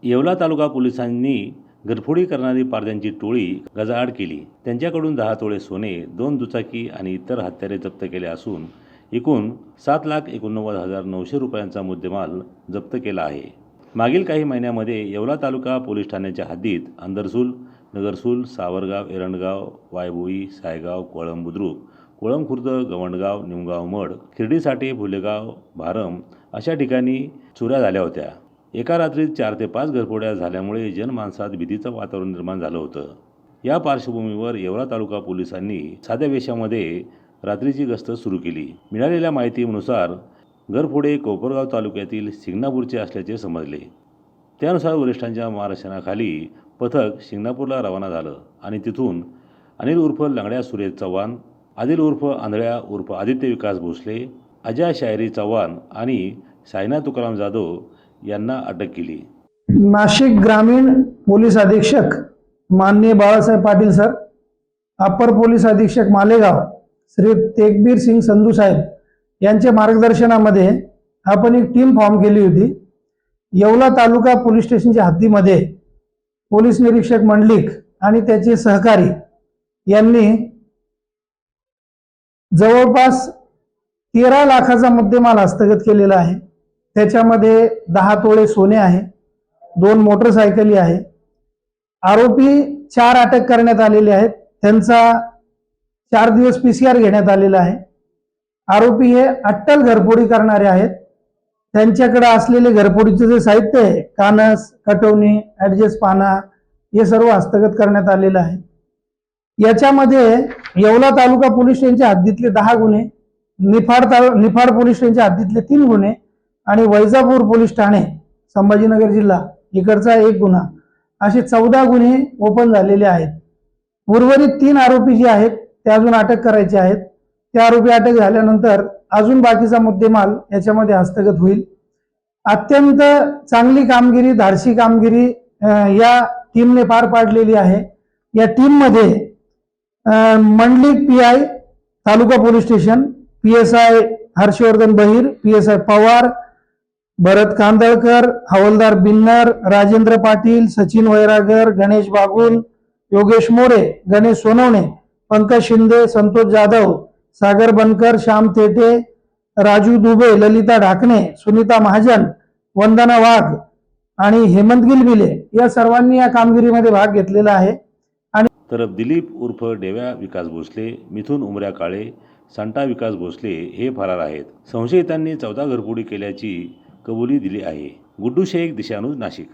येवला तालुका पोलिसांनी घरफोडी करणारी पारध्यांची टोळी गजाआड केली। त्यांच्याकडून 10 तोळे सोने, 2 दुचाकी आणि इतर हत्यारे जप्त केले असून एकूण 7,89,900 रुपयांचा मुद्देमाल जप्त केला आहे। मागील काही महिन्यांमध्ये येवला तालुका पोलीस ठाण्याच्या हद्दीत अंदरसूल, नगरसूल, सावरगाव, एरंडगाव, वायभोई, सायगाव, कोळम बुद्रुक, कोळम खुर्द, गवंडगाव, निमगाव मड, खिर्डीसाठे, फुलेगाव, भारम अशा ठिकाणी चोऱ्या झाल्या होत्या। एका रात्रीत 4 ते 5 घरफोड्या झाल्यामुळे जनमानसात भीतीचं वातावरण निर्माण झालं होतं। या पार्श्वभूमीवर येवला तालुका पोलिसांनी साध्या वेशामध्ये रात्रीची गस्त सुरू केली। मिळालेल्या माहितीनुसार घरफोडे कोपरगाव तालुक्यातील सिंगणापूरचे असल्याचे समजले। त्यानुसार वरिष्ठांच्या मार्गदर्शनाखाली पथक सिंगणापूरला रवाना झालं आणि तिथून अनिल उर्फ लंगड्या सुरेश चव्हाण, आदिल उर्फ आंधळ्या उर्फ आदित्य विकास भोसले, अजय शायरी चव्हाण आणि सायना तुकाराम जाधव यांना अटक केली। नाशिक ग्रामीण पोलीस अधीक्षक माननीय बाळासाहेब पाटील सर, अपर पोलीस अधीक्षक मालेगाव श्री तेगबीर सिंग संधू साहेब यांच्या मार्गदर्शनामध्ये आपण एक टीम फॉर्म केली होती। येवला तालुका पोलीस स्टेशनच्या हद्दीमध्ये पोलीस निरीक्षक मंडलिक आणि त्याचे सहकारी यांनी जवळपास 13 लाखाचा मुद्देमाल हस्तगत केलेला आहे। त्याच्यामध्ये 10 तोळे सोने आहे, 2 मोटरसायकली आहे। आरोपी 4 अटक करण्यात आलेले आहेत। त्यांचा 4 दिवस PCR घेण्यात आलेला आहे। आरोपी हे अट्टल घरफोडी करणारे आहेत। त्यांच्याकडे असलेले घरफोडीचे जे साहित्य आहे, कानस, कटवणी, ॲडजस्ट पाना, हे सर्व हस्तगत करण्यात आलेलं आहे। याच्यामध्ये येवला तालुका पोलीस स्टेशनच्या हद्दीतले 10 गुन्हे, निफाड पोलीस स्टेशनच्या हद्दीतले 3 गुन्हे आणि वैजापूर पोलीस ठाणे संभाजीनगर जिल्हा इकडचा 1 गुन्हा, असे 14 गुन्हे ओपन झालेले आहेत। उर्वरित 3 आरोपी जे आहेत ते अजून अटक करायचे आहेत। ते आरोपी अटक झाल्यानंतर अजून बाकीचा मुद्देमाल याच्यामध्ये हस्तगत होईल। अत्यंत चांगली कामगिरी, धाडसी कामगिरी या टीमने पार पाडलेली आहे। या टीममध्ये मंडलिक PI तालुका पोलीस स्टेशन, PSI हर्षवर्धन बहिर, PSI पवार, भरत कांदळकर, हवलदार बिन्नर, राजेंद्र पाटील, सचिन वैरागर, गणेश बागुल, योगेश मोरे, गणेश सोनवणे, पंकज शिंदे, संतोष जाधव, सागर बनकर, श्याम थेटे, राजू दुबे, ललिता ढाकणे, सुनीता महाजन, वंदना वाघ आणि हेमंत गिलबिले या सर्वांनी या कामगिरीमध्ये भाग घेतलेला आहे। तर दिलीप उर्फ डेव्या विकास भोसले, मिथुन उमऱ्या काळे, संटा विकास भोसले हे फरार आहेत। संशयितांनी 14 घरफोडी केल्याची कबुली दिली आहे। गुड्डू शेख, दिशानुज, नाशिक।